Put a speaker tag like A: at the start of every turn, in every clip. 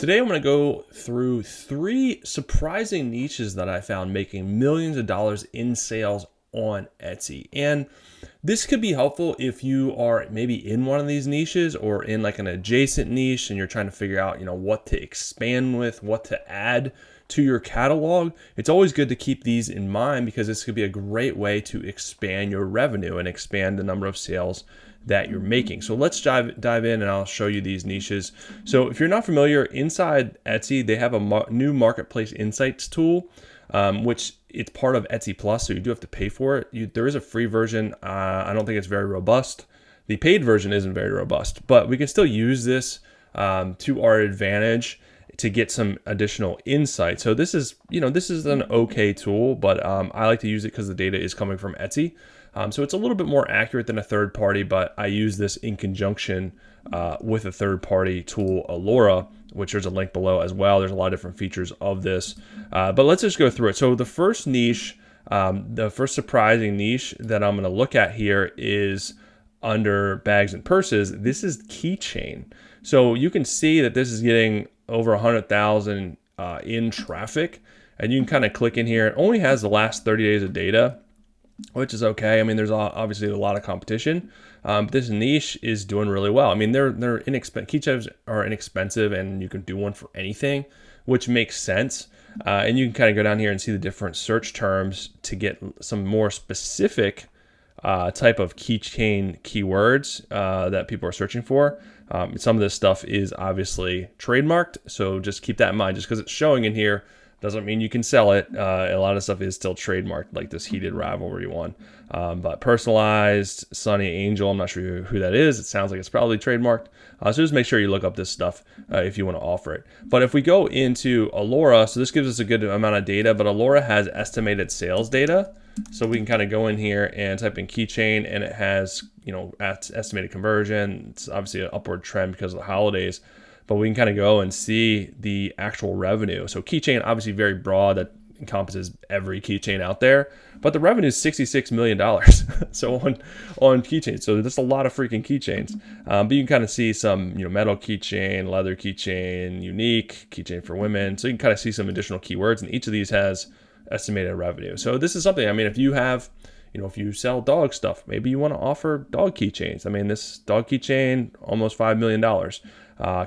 A: Today I'm going to go through 3 surprising niches that I found making millions of dollars in sales on Etsy. And this could be helpful if you are maybe in one of these niches or in like an adjacent niche and you're trying to figure out, what to expand with, what to add to your catalog. It's always good to keep these in mind because this could be a great way to expand your revenue and expand the number of sales that you're making. So let's dive in and I'll show you these niches. So if you're not familiar, inside Etsy, they have a new marketplace insights tool, which it's part of Etsy Plus, so you do have to pay for it. There is a free version. I don't think it's very robust. The paid version isn't very robust, but we can still use this to our advantage to get some additional insight. So this is an okay tool, but I like to use it because the data is coming from Etsy. So it's a little bit more accurate than a third party, but I use this in conjunction with a third party tool, Alora, which there's a link below as well. There's a lot of different features of this, but let's just go through it. So the first niche, the first surprising niche that I'm going to look at here is under bags and purses. This is Keychain. So you can see that this is getting over 100,000 in traffic, and you can kind of click in here. It only has the last 30 days of data, which is okay. I mean, there's obviously a lot of competition. But this niche is doing really well. I mean, they're inexpensive. Keychains are inexpensive, and you can do one for anything, which makes sense. And you can kind of go down here and see the different search terms to get some more specific type of keychain keywords that people are searching for. Some of this stuff is obviously trademarked, so just keep that in mind. Just because it's showing in here doesn't mean you can sell it. A lot of stuff is still trademarked, like this heated rivalry one. But personalized, Sunny Angel, I'm not sure who that is. It sounds like it's probably trademarked. So just make sure you look up this stuff if you want to offer it. But if we go into Alora, so this gives us a good amount of data, but Alora has estimated sales data. So we can kind of go in here and type in keychain, and it has, estimated conversion. It's obviously an upward trend because of the holidays. But we can kind of go and see the actual revenue. So keychain, obviously very broad, that encompasses every keychain out there, but the revenue is $66 million. So on keychains, so there's a lot of freaking keychains. But you can kind of see some, metal keychain, leather keychain, unique keychain for women. So you can kind of see some additional keywords, and each of these has estimated revenue. So this is something, I mean, if you have, if you sell dog stuff, maybe you want to offer dog keychains. I mean, this dog keychain, almost $5 million.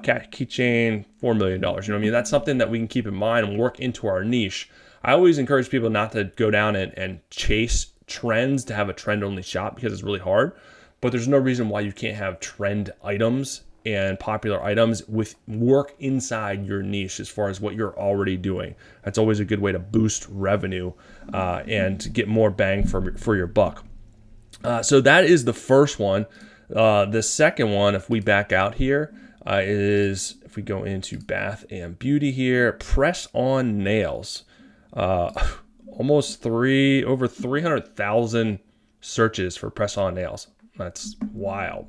A: Cat keychain, $4 million. That's something that we can keep in mind and work into our niche. I always encourage people not to go down and chase trends to have a trend only shop because it's really hard. But there's no reason why you can't have trend items and popular items with work inside your niche as far as what you're already doing. That's always a good way to boost revenue and get more bang for your buck. So that is the first one. The second one, if we back out here, is if we go into bath and beauty here, press on nails. Almost over 300,000 searches for press on nails. That's wild.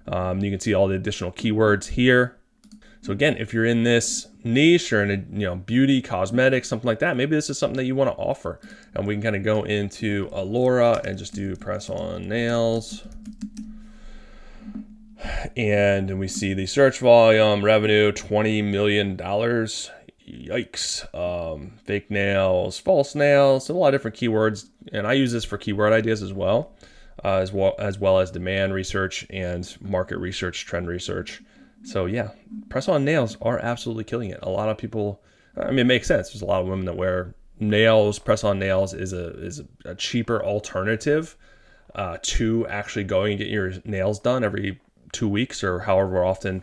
A: You can see all the additional keywords here. So again, if you're in this niche or in a beauty, cosmetics, something like that, maybe this is something that you want to offer. And we can kind of go into Alora and just do press on nails. And then we see the search volume, revenue, $20 million. Yikes. Fake nails, false nails, a lot of different keywords. And I use this for keyword ideas as well as demand research and market research, trend research. So yeah, press on nails are absolutely killing it. A lot of people, it makes sense. There's a lot of women that wear nails. Press on nails is a cheaper alternative to actually going and get your nails done every 2 weeks or however often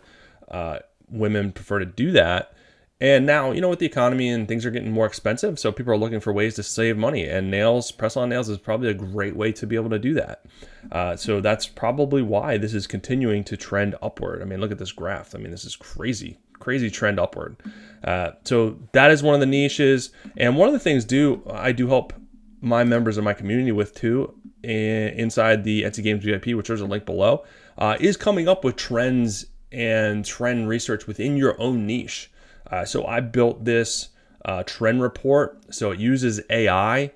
A: women prefer to do that. And now, with the economy and things are getting more expensive, so people are looking for ways to save money, and press-on nails is probably a great way to be able to do that. So that's probably why this is continuing to trend upward. I mean, look at this graph. I mean, this is crazy trend upward. So that is one of the niches. And one of the things I do help my members of my community with too, inside the Etsy Games VIP, which there's a link below, is coming up with trends and trend research within your own niche. So I built this trend report. So it uses AI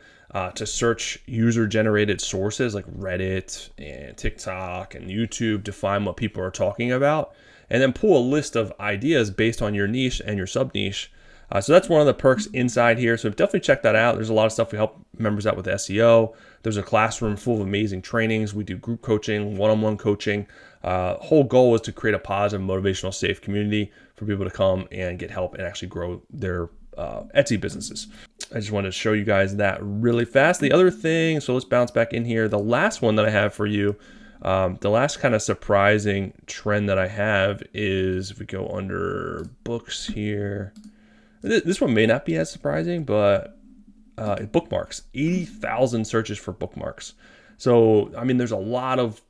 A: to search user-generated sources like Reddit and TikTok and YouTube to find what people are talking about. and then pull a list of ideas based on your niche and your sub niche. So that's one of the perks inside here. So definitely check that out. There's a lot of stuff we help members out with SEO. There's a classroom full of amazing trainings. We do group coaching, one-on-one coaching. Whole goal is to create a positive, motivational, safe community for people to come and get help and actually grow their Etsy businesses. I just wanted to show you guys that really fast. The other thing, so let's bounce back in here. The last one that I have for you, the last kind of surprising trend that I have is, if we go under books here, this one may not be as surprising, but bookmarks, 80,000 searches for bookmarks. So, I mean, there's a lot of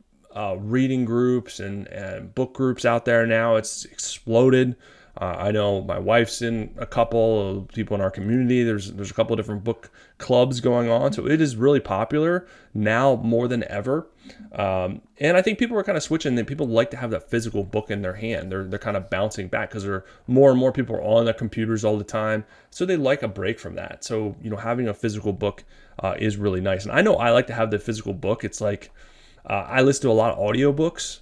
A: reading groups and book groups out there now. It's exploded. I know my wife's in a couple of people in our community. There's a couple of different book clubs going on. So it is really popular now more than ever. And I think people are kind of switching, that people like to have that physical book in their hand. They're kind of bouncing back because more and more people are on their computers all the time. So they like a break from that. So, having a physical book is really nice. And I know I like to have the physical book. It's like, I listen to a lot of audiobooks.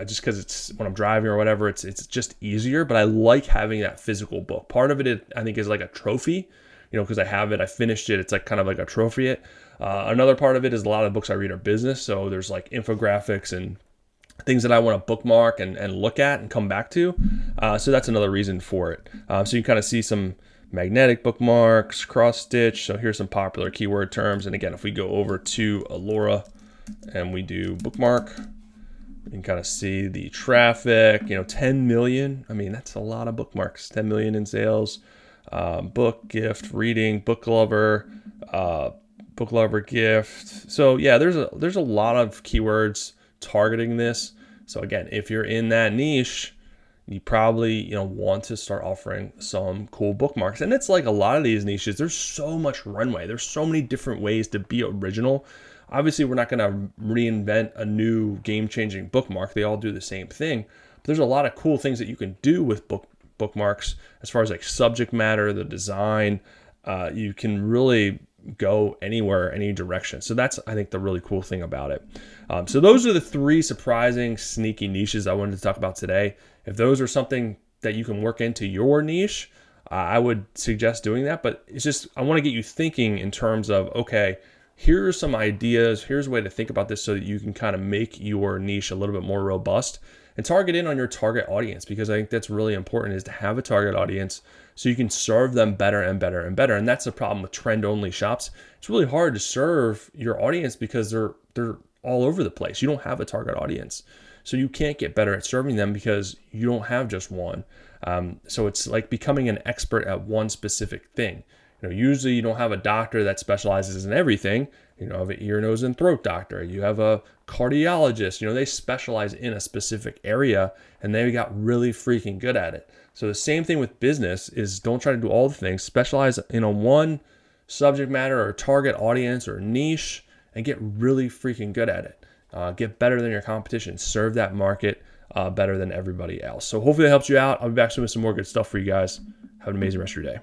A: Just because it's when I'm driving or whatever, it's just easier. But I like having that physical book. Part of it, I think, is like a trophy, because I have it, I finished it. It's like kind of like a trophy. Another part of it is a lot of books I read are business. So there's like infographics and things that I want to bookmark and look at and come back to. So that's another reason for it. So you kind of see some magnetic bookmarks, cross stitch. So here's some popular keyword terms. And again, if we go over to Allura and we do bookmark, you can kind of see the traffic, 10 million. I mean, that's a lot of bookmarks, 10 million in sales. Book, gift, reading, book lover gift. So yeah, there's a lot of keywords targeting this. So again, if you're in that niche, you probably, want to start offering some cool bookmarks. And it's like a lot of these niches, there's so much runway. There's so many different ways to be original. Obviously, we're not going to reinvent a new game-changing bookmark. They all do the same thing. But there's a lot of cool things that you can do with bookmarks as far as like subject matter, the design. You can really go anywhere, any direction. So that's, I think, the really cool thing about it. So those are the 3 surprising, sneaky niches I wanted to talk about today. If those are something that you can work into your niche, I would suggest doing that. But it's just, I want to get you thinking in terms of, okay, here are some ideas. Here's a way to think about this so that you can kind of make your niche a little bit more robust and target in on your target audience, because I think that's really important, is to have a target audience so you can serve them better and better and better. And that's the problem with trend-only shops. It's really hard to serve your audience because they're all over the place. You don't have a target audience. So you can't get better at serving them because you don't have just one. So it's like becoming an expert at one specific thing. Usually you don't have a doctor that specializes in everything. You have an ear, nose, and throat doctor. You have a cardiologist. They specialize in a specific area, and they got really freaking good at it. So the same thing with business is, don't try to do all the things. Specialize in a one subject matter or target audience or niche and get really freaking good at it. Get better than your competition. Serve that market better than everybody else. So hopefully that helps you out. I'll be back soon with some more good stuff for you guys. Have an amazing rest of your day.